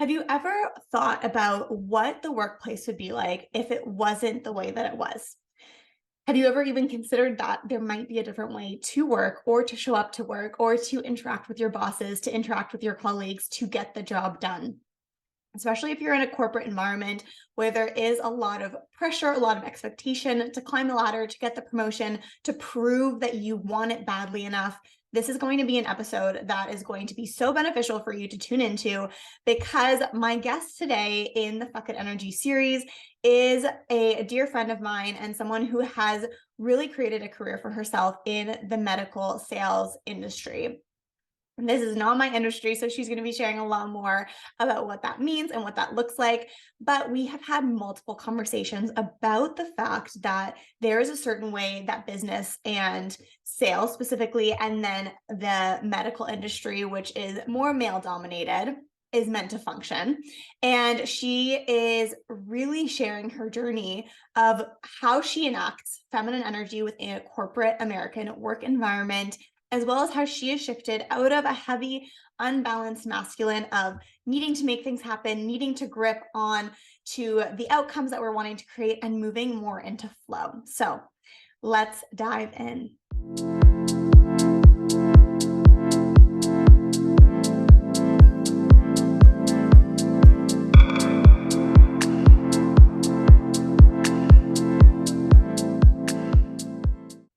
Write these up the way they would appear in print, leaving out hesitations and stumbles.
Have you ever thought about what the workplace would be like if it wasn't the way that it was? Have you ever even considered that there might be a different way to work or to show up to work or to interact with your bosses, to interact with your colleagues, to get the job done? Especially if you're in a corporate environment where there is a lot of pressure, a lot of expectation to climb the ladder, to get the promotion, to prove that you want it badly enough. This is going to be an episode that is going to be so beneficial for you to tune into because my guest today in the Fuck It Energy series is a dear friend of mine and someone who has really created a career for herself in the medical sales industry. This is not my industry, so she's going to be sharing a lot more about what that means and what that looks like. But we have had multiple conversations about the fact that there is a certain way that business and sales specifically, and then the medical industry, which is more male dominated, is meant to function. And she is really sharing her journey of how she enacts feminine energy within a corporate American work environment, as well as how she has shifted out of a heavy, unbalanced masculine of needing to make things happen, needing to grip on to the outcomes that we're wanting to create and moving more into flow. So let's dive in.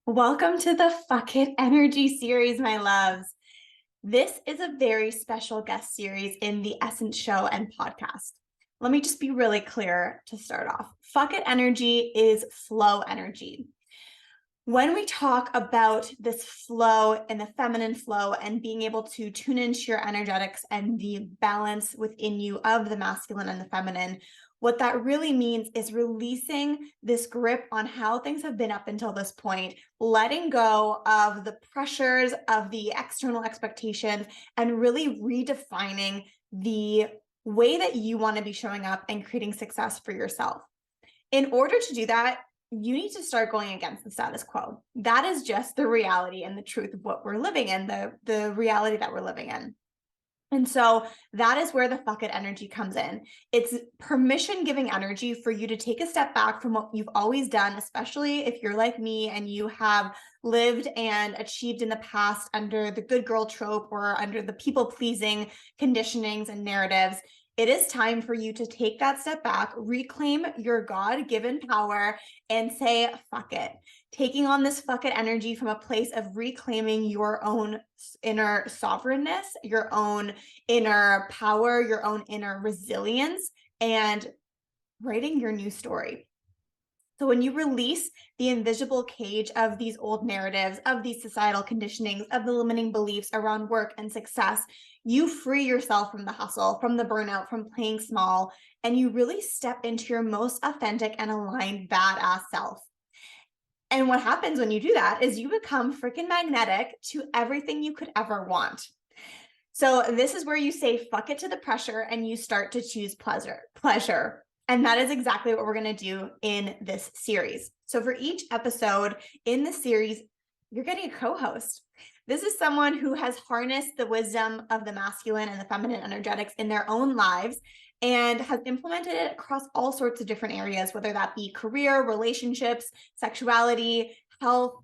Welcome to the Fuck It Energy series, my loves. This is a very special guest series in the Essence Show and podcast. Let me just be really clear to start off. Fuck It Energy is flow energy. When we talk about this flow and the feminine flow and being able to tune into your energetics and the balance within you of the masculine and the feminine, what that really means is releasing this grip on how things have been up until this point, letting go of the pressures of the external expectations, and really redefining the way that you want to be showing up and creating success for yourself. In order to do that, you need to start going against the status quo. That is just the reality and the truth of what we're living in, the reality that we're living in. And so that is where the Fuck It energy comes in. It's permission giving energy for you to take a step back from what you've always done, especially if you're like me and you have lived and achieved in the past under the good girl trope or under the people pleasing conditionings and narratives. It is time for you to take that step back, reclaim your God-given power, and say, fuck it. Taking on this fuck it energy from a place of reclaiming your own inner sovereignness, your own inner power, your own inner resilience, and writing your new story. So when you release the invisible cage of these old narratives, of these societal conditionings, of the limiting beliefs around work and success, you free yourself from the hustle, from the burnout, from playing small, and you really step into your most authentic and aligned badass self. And what happens when you do that is you become freaking magnetic to everything you could ever want. So this is where you say fuck it to the pressure and you start to choose pleasure. And that is exactly what we're going to do in this series. So for each episode in the series, you're getting a co-host. This is someone who has harnessed the wisdom of the masculine and the feminine energetics in their own lives and has implemented it across all sorts of different areas, whether that be career, relationships, sexuality, health.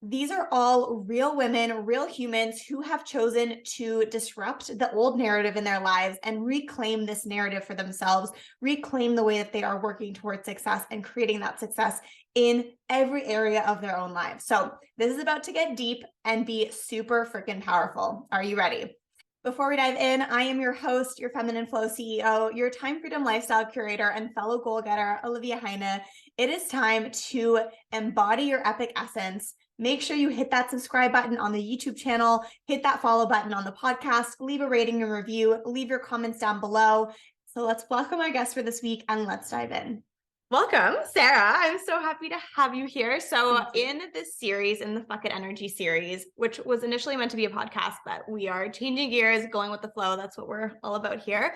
These are all real women, real humans who have chosen to disrupt the old narrative in their lives and reclaim this narrative for themselves, reclaim the way that they are working towards success and creating that success in every area of their own lives. So this is about to get deep and be super freaking powerful. Are you ready? Before we dive in, I am your host, your Feminine Flow CEO, your time freedom lifestyle curator, and fellow goal getter, Olivia Heine. It is time to embody your epic essence. Make sure you hit that subscribe button on the YouTube channel, hit that follow button on the podcast, leave a rating and review, leave your comments down below. So let's welcome our guest for this week and let's dive in. Welcome, Sarah. I'm so happy to have you here. So in this series, in the Fuck It Energy series, which was initially meant to be a podcast, but we are changing gears, going with the flow. That's what we're all about here.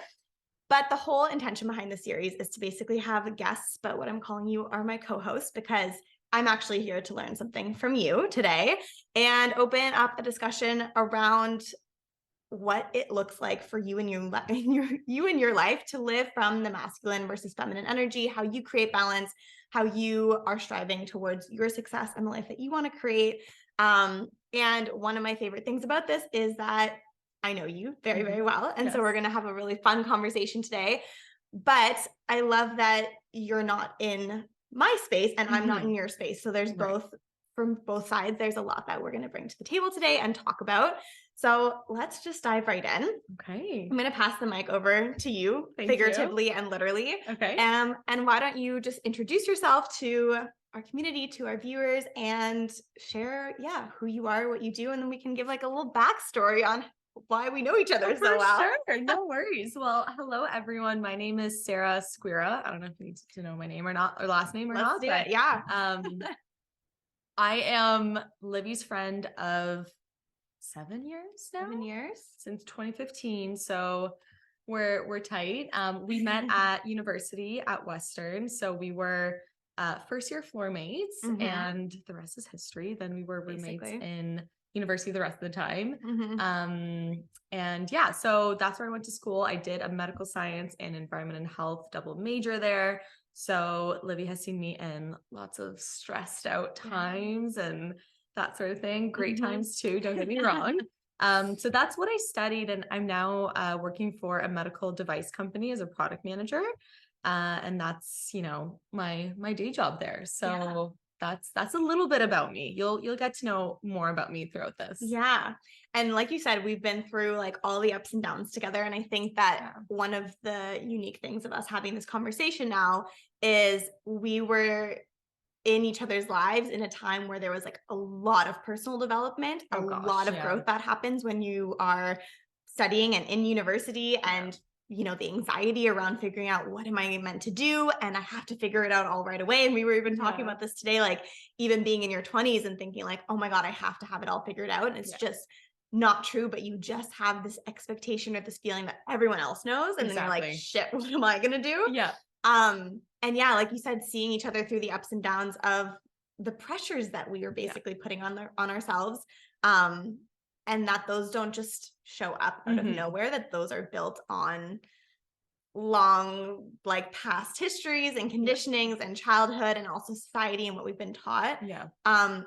But the whole intention behind the series is to basically have guests, but what I'm calling you are my co-hosts because I'm actually here to learn something from you today and open up a discussion around what it looks like for you and your life to live from the masculine versus feminine energy, how you create balance, how you are striving towards your success and the life that you want to create. And one of my favorite things about this is that I know you very, very well. And so we're going to have a really fun conversation today. But I love that you're not in my space and I'm not in your space. So there's both, from both sides, there's a lot that we're going to bring to the table today and talk about. So let's just dive right in. Okay. I'm going to pass the mic over to you, figuratively and literally. Okay. And why don't you just introduce yourself to our community, to our viewers, and share, who you are, what you do, and then we can give like a little backstory on why we know each other so well. Sure, no worries. Well, hello everyone. My name is Sarah Squira. I don't know if you need to know my name or not, or last name or Let's not. do it. Yeah. I am Libby's friend of 7 years now. 7 years since 2015. So we're tight. We met at university at Western. So we were first year floor mates, and the rest is history. Then we were roommates in university the rest of the time. And yeah, so that's where I went to school. I did a medical science and environment and health double major there. So Libby has seen me in lots of stressed out times and that sort of thing. Great times too, don't get me wrong. So that's what I studied, and I'm now working for a medical device company as a product manager. And that's, you know, my day job there. So that's a little bit about me. You'll get to know more about me throughout this. Yeah. And like you said, we've been through like all the ups and downs together. And I think that one of the unique things of us having this conversation now is we were in each other's lives in a time where there was like a lot of personal development, a lot of growth that happens when you are studying and in university, and you know, the anxiety around figuring out what am I meant to do, and I have to figure it out all right away. And we were even talking about this today, like even being in your 20s and thinking like, oh my God, I have to have it all figured out. And it's just not true, but you just have this expectation or this feeling that everyone else knows. And then you're like, shit, what am I going to do? And yeah, like you said, seeing each other through the ups and downs of the pressures that we are basically putting on ourselves. And that those don't just show up out of nowhere, that those are built on long, like past histories and conditionings and childhood and also society and what we've been taught.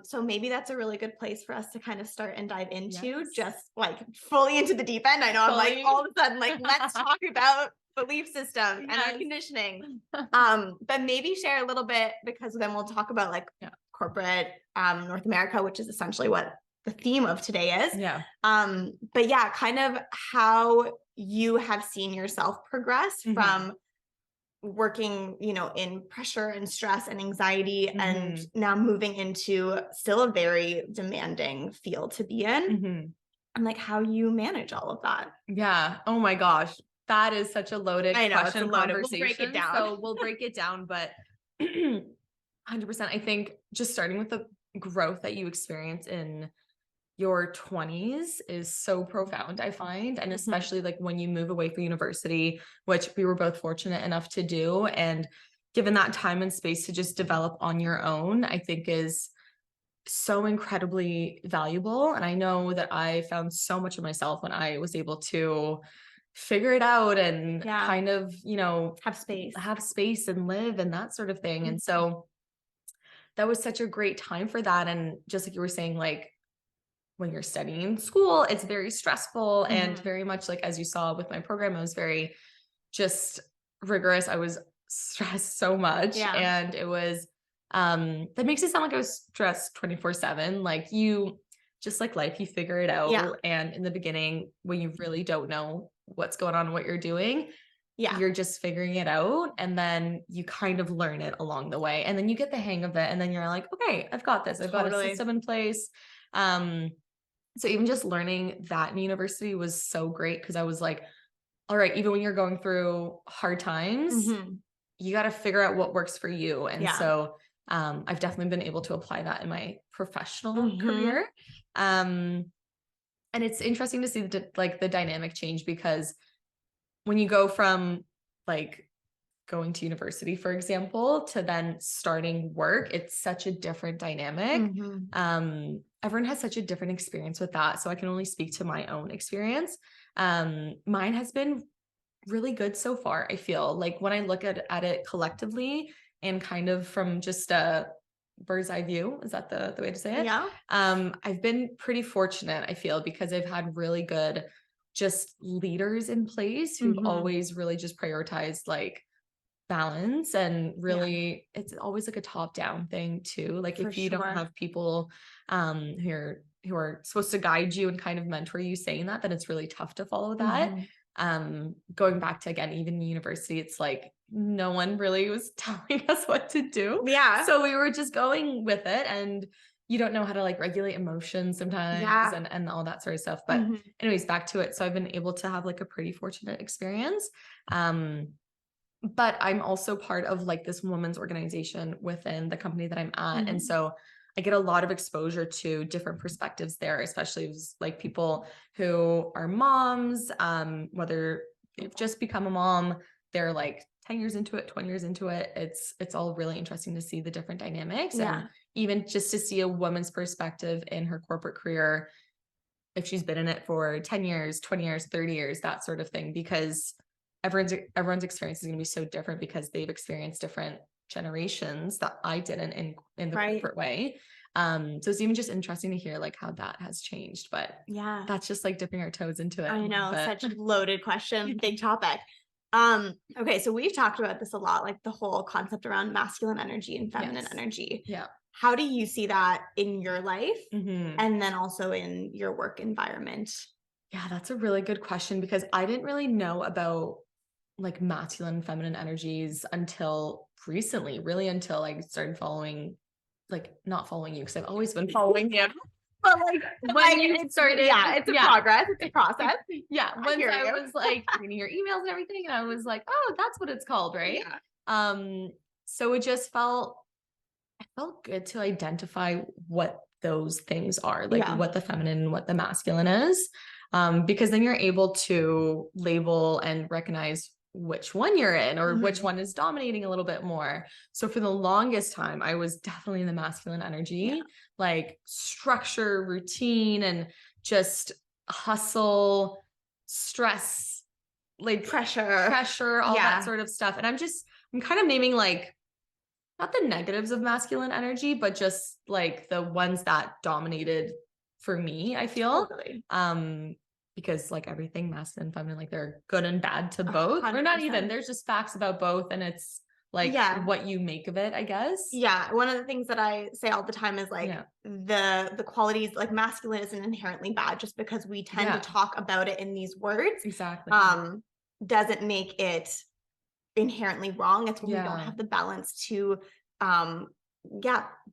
So maybe that's a really good place for us to kind of start and dive into, just like fully into the deep end. I know I'm like all of a sudden, like, let's talk about belief systems and our conditioning. But maybe share a little bit, because then we'll talk about like corporate North America, which is essentially what the theme of today is. But yeah, kind of how you have seen yourself progress from working, you know, in pressure and stress and anxiety, and now moving into still a very demanding field to be in, and like how you manage all of that. Oh my gosh. That is such a loaded question conversation. We'll break it down. So we'll break it down, but 100%, I think just starting with the growth that you experience in your 20s is so profound, I find. And especially like when you move away from university, which we were both fortunate enough to do, and given that time and space to just develop on your own, I think is so incredibly valuable. And I know that I found so much of myself when I was able to figure it out and kind of, you know, have space and live and that sort of thing. And so that was such a great time for that. And just like you were saying, like when you're studying school, it's very stressful and very much like, as you saw with my program, it was very just rigorous. I was stressed so much, and it was, that makes it sound like I was stressed 24/7. Like you, just like life, you figure it out. And in the beginning, when you really don't know what's going on, what you're doing, you're just figuring it out. And then you kind of learn it along the way. And then you get the hang of it. And then you're like, okay, I've got this. I've got a system in place. So even just learning that in university was so great, because I was like, all right, even when you're going through hard times, you got to figure out what works for you. And so I've definitely been able to apply that in my professional career. And it's interesting to see the dynamic change, because when you go from like going to university, for example, to then starting work, it's such a different dynamic. everyone has such a different experience with that. So I can only speak to my own experience. Mine has been really good so far. I feel like when I look at it collectively and kind of from just a bird's eye view, is that the way to say it? Yeah. I've been pretty fortunate, I feel, because I've had really good just leaders in place who've always really just prioritized like balance, and really it's always like a top down thing too. Like if you don't have people who are supposed to guide you and kind of mentor you saying that, then it's really tough to follow that. Going back to, again, even university, it's like no one really was telling us what to do. Yeah. So we were just going with it, and you don't know how to like regulate emotions sometimes and all that sort of stuff. But anyways, back to it. So I've been able to have like a pretty fortunate experience. But I'm also part of like this women's organization within the company that I'm at. And so I get a lot of exposure to different perspectives there, especially like people who are moms, whether they've just become a mom, they're like 10 years into it, 20 years into it. It's all really interesting to see the different dynamics, and even just to see a woman's perspective in her corporate career, if she's been in it for 10 years, 20 years, 30 years, that sort of thing, because everyone's experience is going to be so different because they've experienced different generations that I didn't in the corporate way. So it's even just interesting to hear like how that has changed, but that's just like dipping our toes into it. I know, such a loaded question, big topic. Okay, so we've talked about this a lot, like the whole concept around masculine energy and feminine energy. Yeah. How do you see that in your life and then also in your work environment? Yeah, that's a really good question, because I didn't really know about like masculine and feminine energies until recently, really until I started following, like not following you, because I've always been following you. But like when you started, it's a progress, it's a process. Once I was like reading your emails and everything, and I was like, oh, that's what it's called, right? So it just felt good to identify what those things are, like what the feminine and what the masculine is, because then you're able to label and recognize which one you're in, or which one is dominating a little bit more. So for the longest time, I was definitely in the masculine energy, like structure, routine, and just hustle, stress, like pressure, all that sort of stuff. And I'm kind of naming like, not the negatives of masculine energy, but just like the ones that dominated for me, I feel. Because like everything masculine and feminine, like they're good and bad to both. 100%. Or not even, there's just facts about both, and it's like what you make of it, I guess. Yeah. One of the things that I say all the time is like the qualities, like masculine isn't inherently bad just because we tend to talk about it in these words. Exactly. Doesn't make it inherently wrong. It's when we don't have the balance to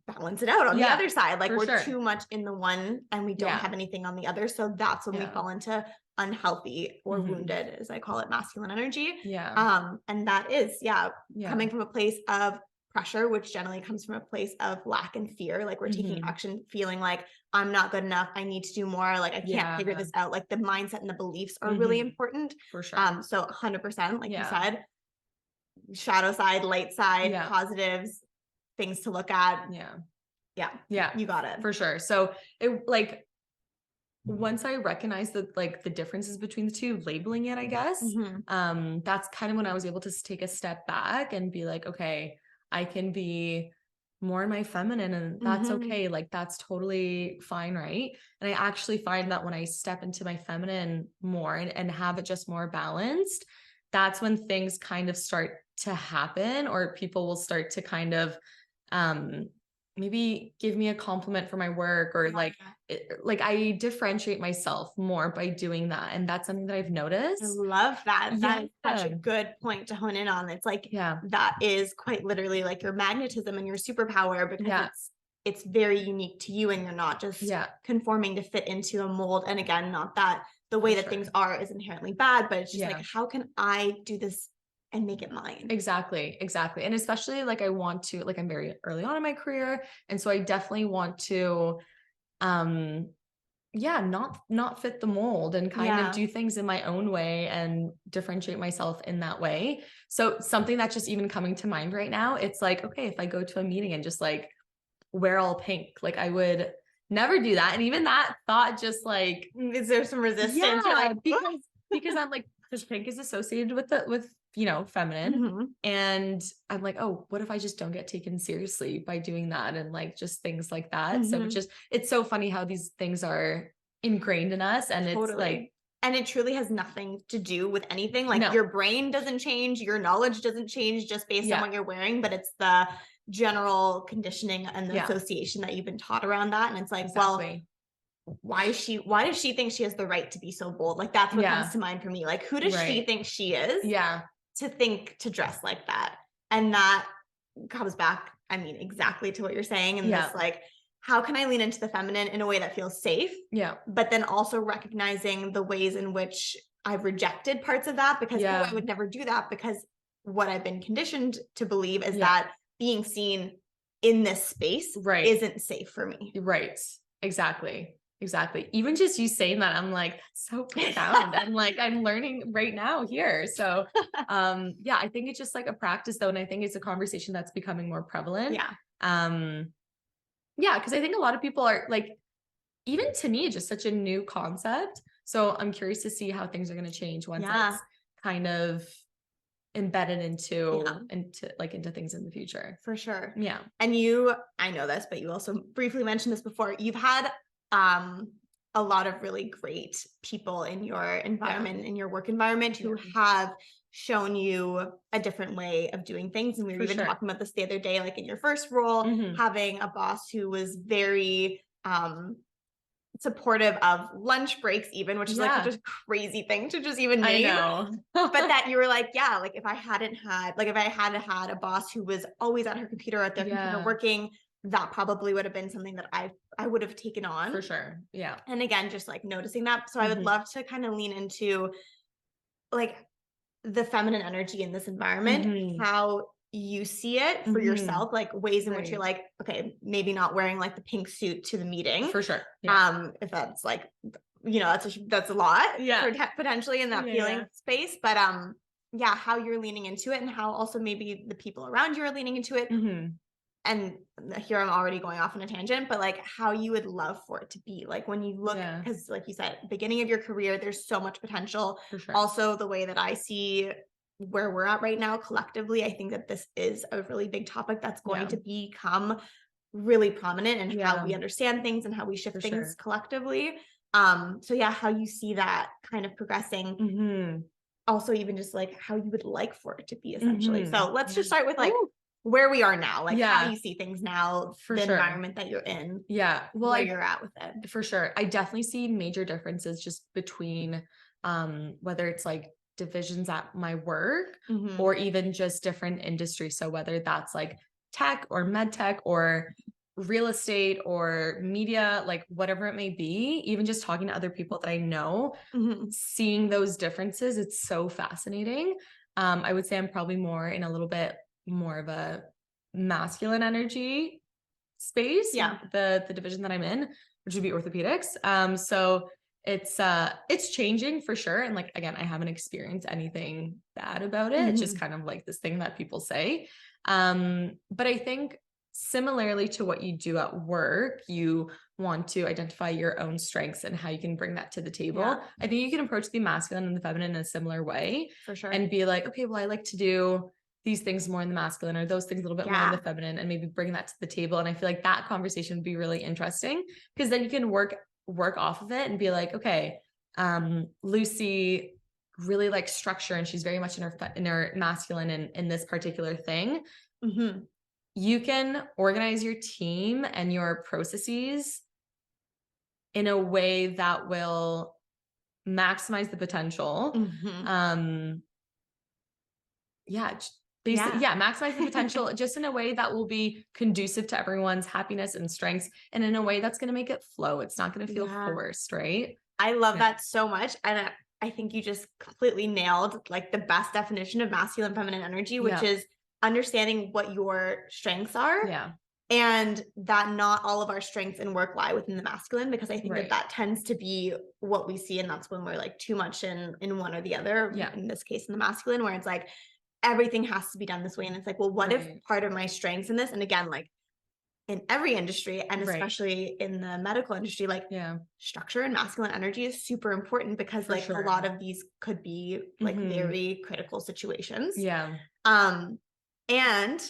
balance it out on the other side. Like we're too much in the one and we don't have anything on the other. So that's when we fall into unhealthy or wounded, as I call it, masculine energy. And that is coming from a place of pressure, which generally comes from a place of lack and fear. Like we're taking action, feeling like I'm not good enough, I need to do more, like I can't figure this out. Like the mindset and the beliefs are really important. For sure. So 100%, like you said, shadow side, light side, positives, things to look at. You got it. For sure. So it like, once I recognized that like the differences between the two, labeling it, I guess, that's kind of when I was able to take a step back and be like, okay, I can be more in my feminine, and that's okay. Like that's totally fine. Right. And I actually find that when I step into my feminine more and have it just more balanced, that's when things kind of start to happen, or people will start to kind of, maybe give me a compliment for my work, or like I differentiate myself more by doing that. And that's something that I've noticed. I love that. That is such a good point to hone in on. It's like, that is quite literally like your magnetism and your superpower, because it's very unique to you, and you're not just conforming to fit into a mold. And again, not that the way that things are is inherently bad, but it's just like, how can I do this and make it mine? Exactly. And especially like I want to, like I'm very early on in my career. And so I definitely want to, not fit the mold and kind of do things in my own way and differentiate myself in that way. So something that's just even coming to mind right now, it's like, okay, if I go to a meeting and just like wear all pink, like I would never do that. And even that thought just like, is there some resistance? You're yeah, like, because I'm like, because pink is associated with, you know, feminine. Mhm. And I'm like, oh, what if I just don't get taken seriously by doing that? And like, just things like that. So Mhm. it's so funny how these things are ingrained in us. And it's Totally. like, And it truly has nothing to do with anything. Like no, your brain doesn't change, your knowledge doesn't change just based on yeah, what you're wearing, but it's the general conditioning and the yeah, association that you've been taught around that. And it's like, well, exactly. why does she think she has the right to be so bold? Like that's what comes Yeah, to mind for me. Like, who does she right. think she is Yeah, to think to dress like that? And that comes back, I mean, exactly to what you're saying. And yeah, this, like, how can I lean into the feminine in a way that feels safe? yeah, But then also recognizing the ways in which I've rejected parts of that because, oh, yeah, I would never do that because what I've been conditioned to believe is yeah, that being seen in this space right, isn't safe for me. right. Exactly. Exactly. Even just you saying that, I'm like, so profound. I'm like, I'm learning right now here. So, yeah, I think it's just like a practice though. And I think it's a conversation that's becoming more prevalent. Yeah. Yeah, because I think a lot of people are like, even to me, just such a new concept. So I'm curious to see how things are going to change once Yeah. it's kind of embedded Yeah. into things in the future. For sure. Yeah. And you, I know this, but you also briefly mentioned this before. You've had a lot of really great people in your environment, in your work environment, who have shown you a different way of doing things. And we were For even sure. talking about this the other day, like in your first role, having a boss who was very supportive of lunch breaks, even, which is like such a crazy thing to just even I name. know. But that you were like, yeah, like if I had had a boss who was always at her computer, at their computer working, that probably would have been something that I would have taken on. For sure. Yeah. And again, just like noticing that. So I would love to kind of lean into like the feminine energy in this environment, how you see it for yourself, like ways in which you're like, okay, maybe not wearing like the pink suit to the meeting. For sure. Yeah. If that's like, you know, that's a lot potentially in that feeling space. But yeah, how you're leaning into it and how also maybe the people around you are leaning into it. And here I'm already going off on a tangent, but like how you would love for it to be like when you look, because like you said, beginning of your career, there's so much potential. For sure. Also, the way that I see where we're at right now collectively, I think that this is a really big topic that's going to become really prominent in how we understand things and how we shift things collectively. So yeah, how you see that kind of progressing. Also, even just like how you would like for it to be essentially. So let's just start with like where we are now, like how you see things now, the environment that you're in, well, where you're at with it. For sure. I definitely see major differences just between whether it's like divisions at my work or even just different industries. So whether that's like tech or med tech or real estate or media, like whatever it may be, even just talking to other people that I know, seeing those differences, it's so fascinating. I would say I'm probably more in a little bit more of a masculine energy space. Yeah. The division that I'm in, which would be orthopedics. So it's changing for sure. And like, again, I haven't experienced anything bad about it. It's just kind of like this thing that people say. But I think similarly to what you do at work, you want to identify your own strengths and how you can bring that to the table. I think you can approach the masculine and the feminine in a similar way. For sure. And be like, okay, well, I like to do these things more in the masculine or those things a little bit more in the feminine, and maybe bring that to the table. And I feel like that conversation would be really interesting because then you can work off of it and be like, okay, Lucy really likes structure and she's very much in her masculine in this particular thing. You can organize your team and your processes in a way that will maximize the potential. Maximize the potential just in a way that will be conducive to everyone's happiness and strengths, and in a way that's going to make it flow. It's not going to feel forced, right? I love that so much. And I think you just completely nailed like the best definition of masculine feminine energy, which is understanding what your strengths are. And that not all of our strengths in work lie within the masculine, because I think that tends to be what we see. And that's when we're like too much in one or the other, in this case, in the masculine, where it's like, everything has to be done this way. And it's like, well, what if part of my strengths in this, and again, like in every industry, and Right. especially in the medical industry, like Yeah, structure and masculine energy is super important because for like a sure. lot of these could be like very critical situations. Yeah. Um, and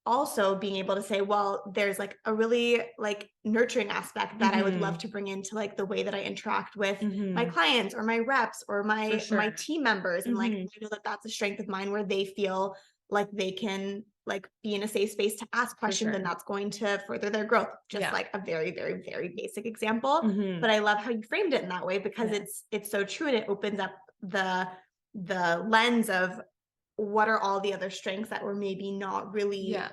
also being able to say, well, there's like a really like nurturing aspect that I would love to bring into like the way that I interact with my clients or my reps or For my sure. team members. And like, I know that that's a strength of mine where they feel like they can like be in a safe space to ask For questions, and sure. that's going to further their growth. Just Yeah. like a very, very, very basic example. Mhm. But I love how you framed it in that way because Yeah. it's so true, and it opens up the lens of what are all the other strengths that we're maybe not really Yeah.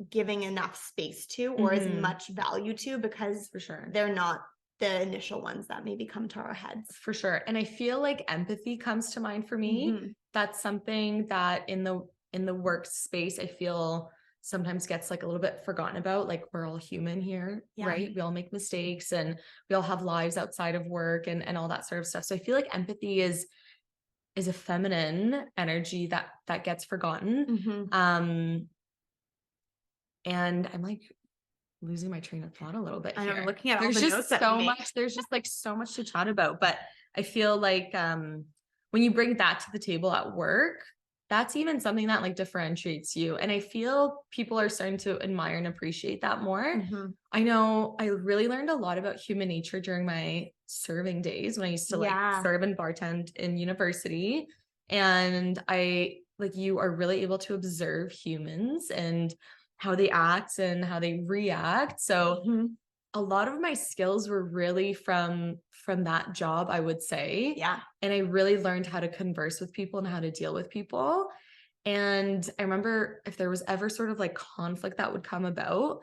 giving enough space to or as much value to because For sure. they're not the initial ones that maybe come to our heads. For sure. And I feel like empathy comes to mind for me. Mhm. That's something that in the workspace I feel sometimes gets like a little bit forgotten about. Like we're all human here, Yeah. right? We all make mistakes and we all have lives outside of work and all that sort of stuff. So I feel like empathy is a feminine energy that gets forgotten. Mhm. And I'm like losing my train of thought a little bit And I'm here. looking at all There's the just notes that we so make. much, there's just like so much to chat about. But I feel like when you bring that to the table at work, that's even something that like differentiates you. And I feel people are starting to admire and appreciate that more. Mhm. I know I really learned a lot about human nature during my serving days when I used to like Yeah. serve and bartend in university. And I like you are really able to observe humans and how they act and how they react. So Mhm. a lot of my skills were really from that job, I would say. Yeah. And I really learned how to converse with people and how to deal with people. And I remember if there was ever sort of like conflict that would come about,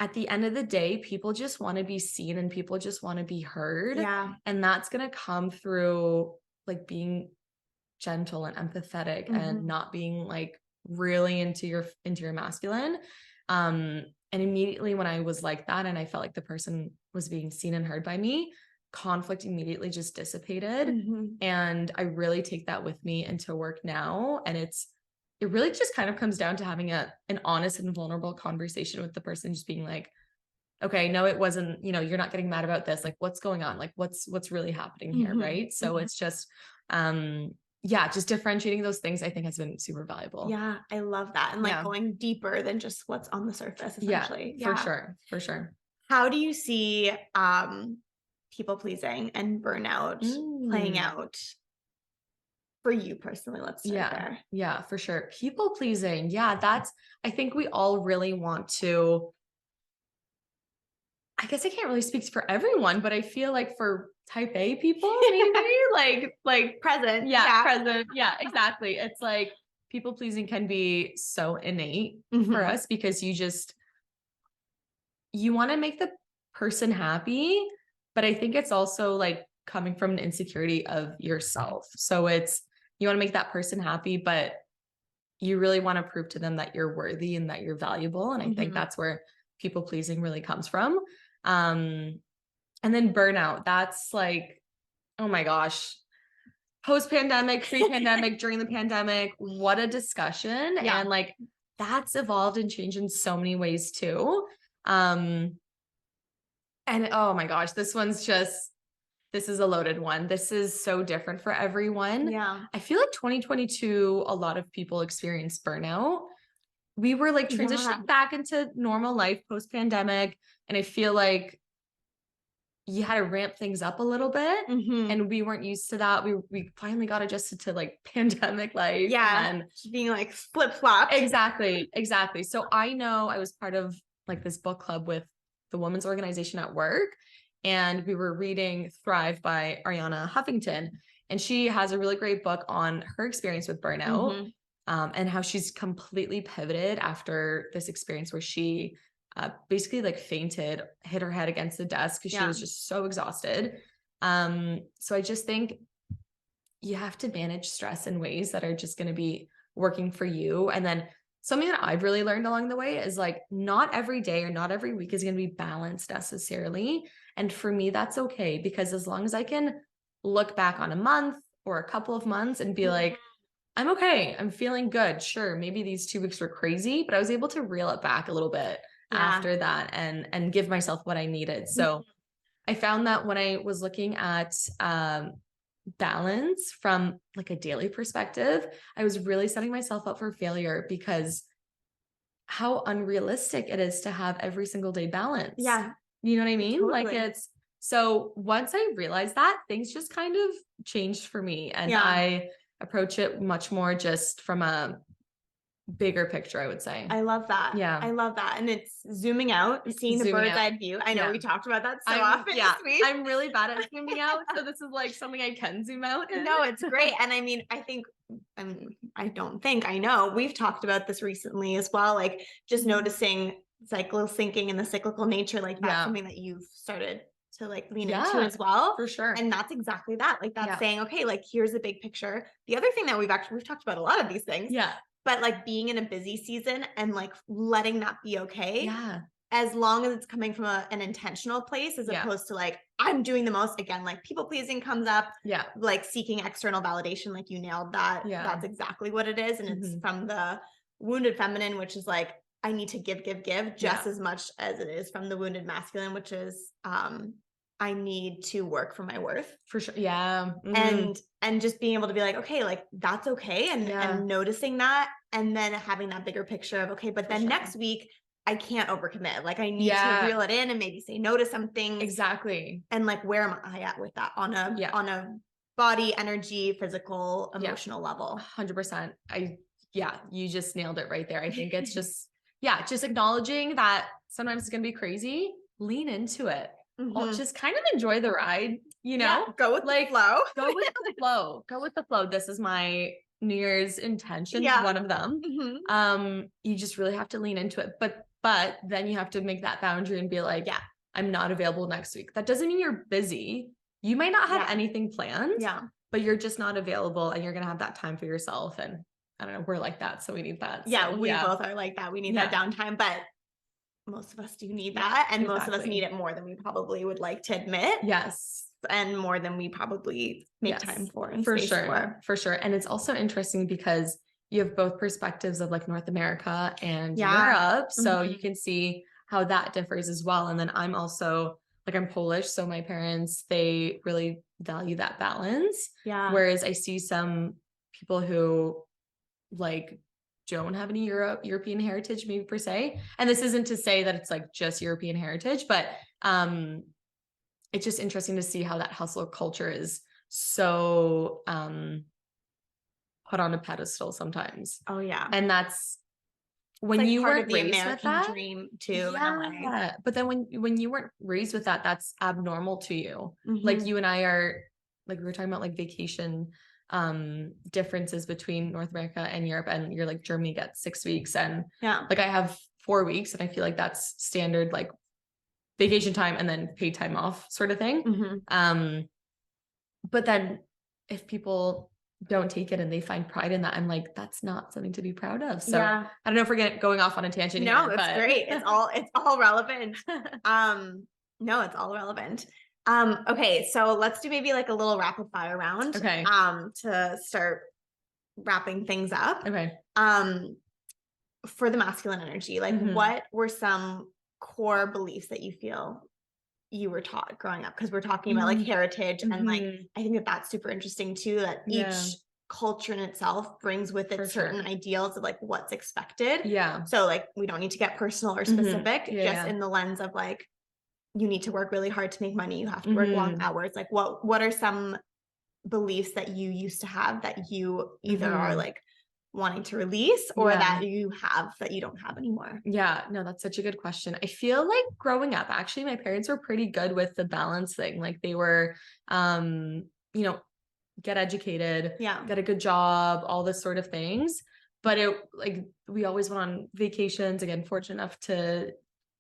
at the end of the day, people just want to be seen and people just want to be heard. Yeah. And that's going to come through like being gentle and empathetic and Mhm. not being like really into your masculine. And immediately when I was like that and I felt like the person was being seen and heard by me, conflict immediately just dissipated. Mhm. And I really take that with me into work now. And it really just kind of comes down to having an honest and vulnerable conversation with the person, just being like, okay, no, it wasn't, you're not getting mad about this. Like, what's going on? Like, what's really happening here? Mhm. Right. So Mhm. it's just, yeah, just differentiating those things I think has been super valuable. Yeah, I love that. And like Yeah. going deeper than just what's on the surface, Yeah, essentially. for Yeah. sure. For sure. How do you see people pleasing and burnout playing Mm, out for you personally? Let's start yeah. there. Yeah, for sure. People pleasing. Yeah, I think we all really want to. I guess I can't really speak for everyone, but I feel like for type A people, maybe like Present. yeah, Yeah. present. Yeah, exactly. It's like people pleasing can be so innate for Mhm. us because you want to make the person happy, but I think it's also like coming from an insecurity of yourself. So it's you want to make that person happy, but you really want to prove to them that you're worthy and that you're valuable. And I think Mhm. that's where people pleasing really comes from. Um, and then burnout, that's like, oh my gosh, post-pandemic, pre-pandemic, during the pandemic, what a discussion. Yeah. And like that's evolved and changed in so many ways too. Um, and oh my gosh, this is a loaded one. This is so different for everyone. Yeah. I feel like 2022, a lot of people experienced burnout. We were like Yeah. transitioning back into normal life post-pandemic. And I feel like you had to ramp things up a little bit. Mhm. And we weren't used to that. We finally got adjusted to like pandemic life. Yeah. And Just being like flip-flopped. exactly. So I know I was part of like this book club with the women's organization at work. And we were reading Thrive by Ariana Huffington. And she has a really great book on her experience with burnout. Mhm. And how she's completely pivoted after this experience where she basically like fainted, hit her head against the desk because she Yeah. was just so exhausted. So I just think you have to manage stress in ways that are just going to be working for you. And then something that I've really learned along the way is like not every day or not every week is going to be balanced necessarily. And for me, that's okay because as long as I can look back on a month or a couple of months and be like, I'm okay. I'm feeling good. Sure. Maybe these 2 weeks were crazy, but I was able to reel it back a little bit after that and give myself what I needed. So I found that when I was looking at balance from like a daily perspective, I was really setting myself up for failure because how unrealistic it is to have every single day balance. Yeah. You know what I mean? Totally. Like so once I realized that, things just kind of changed for me, and I approach it much more just from a bigger picture, I would say. I love that. Yeah. I love that. And it's zooming out, seeing the bird's eye view. I know we talked about that so often this week. I'm really bad at zooming out. So this is like something I can zoom out in. No, it's great. And I mean, I know we've talked about this recently as well. Like just noticing cycle syncing and the cyclical nature, like that's something that you've started to like lean into as well. For sure. And that's exactly that. Like that's saying, okay, like here's the big picture. The other thing that we've talked about a lot of these things. Yeah. But like being in a busy season and like letting that be okay. Yeah. As long as it's coming from an intentional place, as opposed to like, I'm doing the most, again, like people pleasing comes up, like seeking external validation, like you nailed that. Yeah. That's exactly what it is. And it's from the wounded feminine, which is like, I need to give just as much as it is from the wounded masculine, which is, I need to work for my worth. For sure. Yeah. And just being able to be like, okay, like that's okay. And noticing that, and then having that bigger picture of, okay, but then next week I can't overcommit. Like I need to reel it in and maybe say no to some things. Exactly. And like, where am I at with that on a body, energy, physical, emotional level? 100%. You just nailed it right there. I think it's just, just acknowledging that sometimes it's going to be crazy, lean into it. Just kind of enjoy the ride, you know, go with the flow. Go with the flow. This is my New Year's intention. One of them. You just really have to lean into it. But then you have to make that boundary and be like, I'm not available next week. That doesn't mean you're busy. You might not have anything planned, but you're just not available, and you're going to have that time for yourself. And I don't know, we're like that. So we need that. So, we both are like that. We need that downtime, but most of us do need that. And most of us need it more than we probably would like to admit. Yes. And more than we probably make time for. And for sure. And it's also interesting because you have both perspectives of like North America and Europe. So you can see how that differs as well. And then I'm also like, I'm Polish. So my parents, they really value that balance. Yeah. Whereas I see some people who like don't have any European heritage maybe per se. And this isn't to say that it's like just European heritage, but it's just interesting to see how that hustle culture is so put on a pedestal sometimes. Oh yeah. And that's when you weren't raised with that dream too. Yeah. But then when you weren't raised with that, that's abnormal to you. Like you and I are, like we were talking about like vacation differences between North America and Europe, and you're like, Germany gets 6 weeks, and like I have 4 weeks, and I feel like that's standard like vacation time and then paid time off sort of thing. But then if people don't take it and they find pride in that, I'm like, that's not something to be proud of. So I don't know if we're going off on a tangent. No, it's great. It's all relevant. No, it's all relevant. Okay, so let's do maybe like a little rapid fire round. Okay. To start wrapping things up. Okay. For the masculine energy, like what were some core beliefs that you feel you were taught growing up? Because we're talking about like heritage and like, I think that's super interesting too, that each culture in itself brings with it certain ideals of like what's expected. Yeah. So like, we don't need to get personal or specific, just in the lens of like, you need to work really hard to make money. You have to work long hours. Like what are some beliefs that you used to have that you either are like wanting to release or that you have that you don't have anymore? Yeah, no, that's such a good question. I feel like growing up, actually, my parents were pretty good with the balance thing. Like they were, you know, get educated, get a good job, all this sort of things. But it like, we always went on vacations, again, fortunate enough to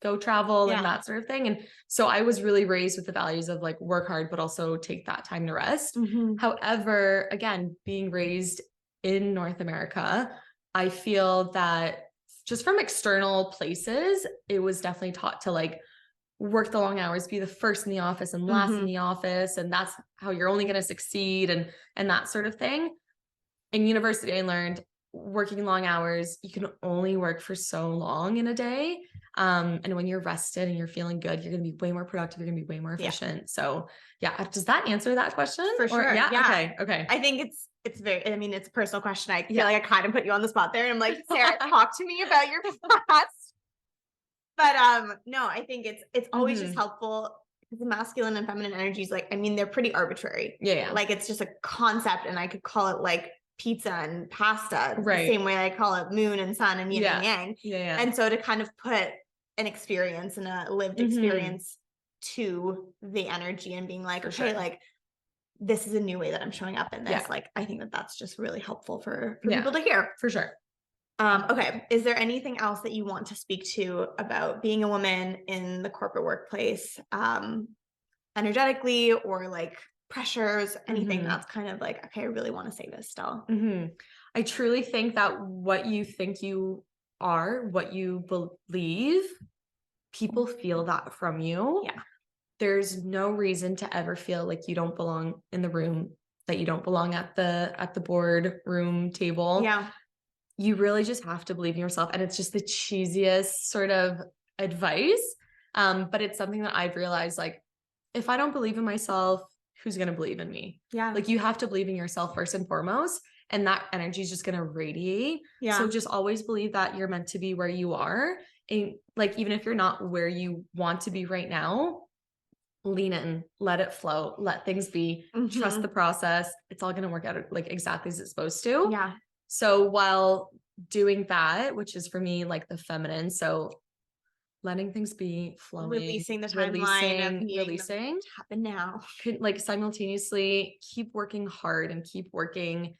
go travel and that sort of thing. And so I was really raised with the values of like work hard, but also take that time to rest. However, again, being raised in North America, I feel that just from external places, it was definitely taught to like work the long hours, be the first in the office and last in the office. And that's how you're only going to succeed and that sort of thing. In university, I learned working long hours, you can only work for so long in a day. And when you're rested and you're feeling good, you're going to be way more productive. You're going to be way more efficient. So yeah. Does that answer that question? For sure. Yeah. Yeah. Okay. I think it's very, I mean, it's a personal question. I feel Yeah. like I kind of put you on the spot there and I'm like, Sarah, talk to me about your past. But no, I think it's always just helpful because the masculine and feminine energies, like, I mean, they're pretty arbitrary. Yeah. Like it's just a concept and I could call it like pizza and pasta the Right. same way I call it moon and sun and yin and yang. Yeah. And so to kind of put an experience and a lived experience to the energy and being like, okay, like this is a new way that I'm showing up in this. Like, I think that that's just really helpful for people to hear. For sure. Okay. Is there anything else that you want to speak to about being a woman in the corporate workplace, energetically or like pressures, anything that's kind of like, okay, I really want to say this still. I truly think that what you think you are, what you believe, people feel that from you. Yeah. There's no reason to ever feel like you don't belong in the room, that you don't belong at the board room table. Yeah. You really just have to believe in yourself. And it's just the cheesiest sort of advice. But it's something that I've realized, like, if I don't believe in myself, who's going to believe in me? Yeah. Like you have to believe in yourself first and foremost. And that energy is just going to radiate. Yeah. So just always believe that you're meant to be where you are. And like, even if you're not where you want to be right now, lean in, let it flow, let things be, trust the process. It's all going to work out like exactly as it's supposed to. Yeah. So while doing that, which is for me, like the feminine, so letting things be, flowing, releasing the timeline, releasing, happen now. Like simultaneously keep working hard and keep working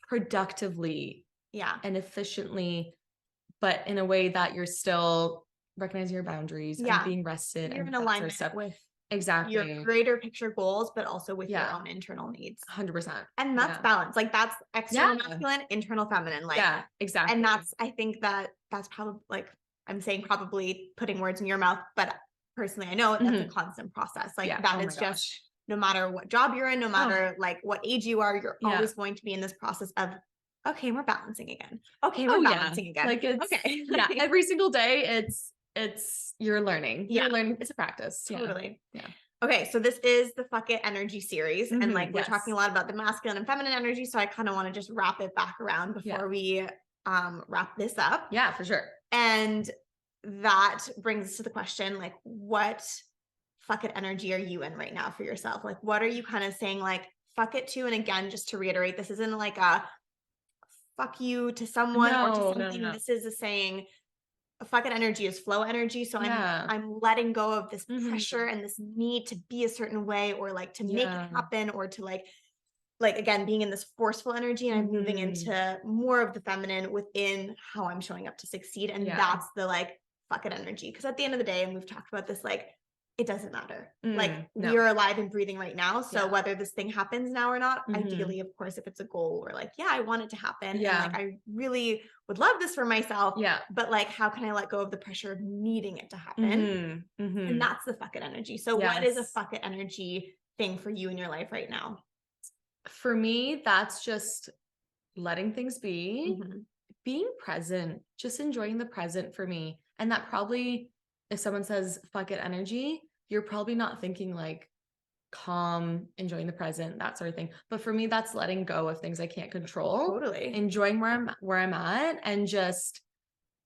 productively, and efficiently, but in a way that you're still recognizing your boundaries and being rested, you're and in alignment with your greater picture goals, but also with your own internal needs. 100%. And that's balance. Like that's external masculine, internal feminine. Like, exactly. And I think that's probably, like, I'm saying probably putting words in your mouth, but personally, I know that's a constant process. Like that is just, no matter what job you're in, no matter like what age you are, you're always going to be in this process of, okay, we're balancing again. Okay, we're balancing again. Like it's, every single day it's you're learning. You're learning. It's a practice. Totally. Yeah. Okay, so this is the Fuck It energy series. And like we're talking a lot about the masculine and feminine energy. So I kind of want to just wrap it back around before we wrap this up. Yeah, for sure. And that brings us to the question, like, what fuck it energy are you in right now for yourself? Like, what are you kind of saying, like, fuck it to? And again, just to reiterate, this isn't like a fuck you to someone or to something. No. This is a saying, fuck it energy is flow energy. So I'm letting go of this pressure and this need to be a certain way, or like to make it happen, or to like again, being in this forceful energy, and I'm moving into more of the feminine within how I'm showing up to succeed. And that's the like fuck it energy. Because at the end of the day, and we've talked about this, like, it doesn't matter. Like we are alive and breathing right now. So whether this thing happens now or not, ideally, of course, if it's a goal, or like, I want it to happen. And like, I really would love this for myself. But like, how can I let go of the pressure of needing it to happen? And that's the fuck it energy. So what is a fuck it energy thing for you in your life right now? For me, that's just letting things be, being present, just enjoying the present for me. And that probably, if someone says fuck it energy, you're probably not thinking like calm, enjoying the present, that sort of thing. But for me, that's letting go of things I can't control. Totally. Enjoying where I'm at, and just,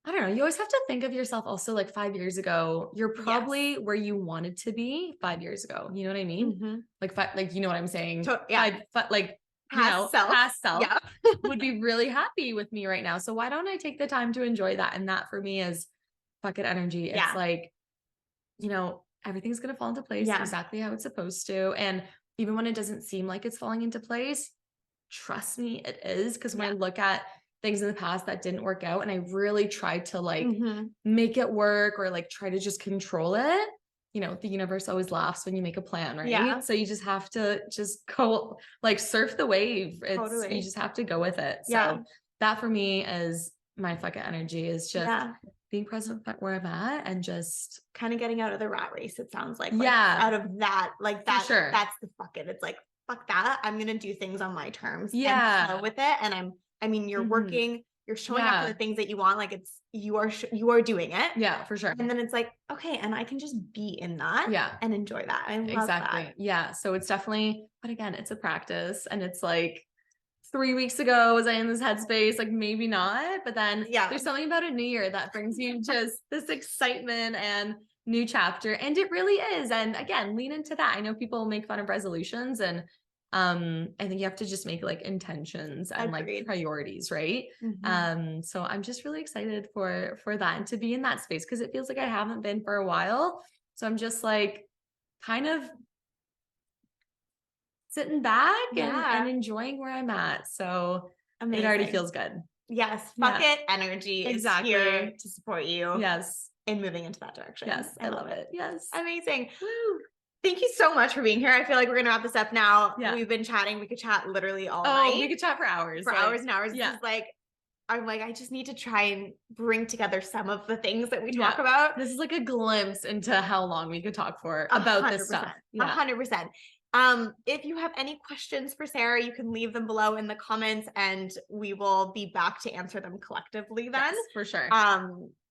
I don't know, you always have to think of yourself also like 5 years ago. You're probably where you wanted to be 5 years ago. You know what I mean? Like you know what I'm saying? Past self would be really happy with me right now. So why don't I take the time to enjoy that? And that for me is fuck it energy. It's like, you know, everything's going to fall into place exactly how it's supposed to. And even when it doesn't seem like it's falling into place, trust me, it is. Because when I look at things in the past that didn't work out, and I really tried to like make it work, or like try to just control it, you know, the universe always laughs when you make a plan, right? So you just have to just go, like, surf the wave. You just have to go with it. So that for me is my fuck it energy, is just being present where I'm at, and just kind of getting out of the rat race. It sounds like, out of that, like that, that's the fuck it. It's like, fuck that. I'm going to do things on my terms. And flow with it. And you're working you're showing up for the things that you want. Like you are doing it. Yeah, for sure. And then it's like, okay, and I can just be in that and enjoy that. I love that. Yeah. So it's definitely, but again, it's a practice, and it's like 3 weeks ago, was I in this headspace? Like maybe not, but then there's something about a new year that brings you just this excitement and new chapter. And it really is. And again, lean into that. I know people make fun of resolutions, and I think you have to just make like intentions and like priorities, right? So I'm just really excited for that, and to be in that space, because it feels like I haven't been for a while. So I'm just like kind of sitting back and enjoying where I'm at. So it already feels good. Yes. Fuck it. Energy is here to support you. Yes. In moving into that direction. Yes. I love it. Yes. Amazing. Woo. Thank you so much for being here. I feel like we're going to wrap this up now. We've been chatting. We could chat literally all night. We could chat for hours. For hours and hours. Yeah. This is like, I'm like, I just need to try and bring together some of the things that we talk about. This is like a glimpse into how long we could talk for about this stuff. 100%. If you have any questions for Sarah, you can leave them below in the comments, and we will be back to answer them collectively then. Yes, for sure.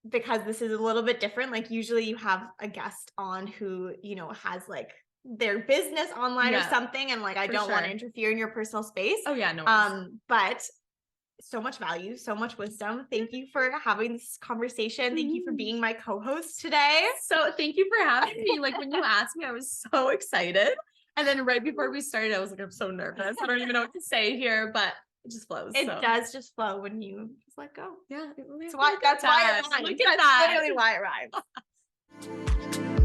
Because this is a little bit different. Like usually you have a guest on who, you know, has like their business online or something. And like, I don't want to interfere in your personal space. Oh yeah, no worries. But so much value, so much wisdom. Thank you for having this conversation. Thank you for being my co-host today. So thank you for having me. Like when you asked me, I was so excited. And then right before we started, I was like, I'm so nervous. I don't even know what to say here, but it just flows. It does just flow when you just let go. Yeah. That's why it rhymes. That's literally why it rhymes.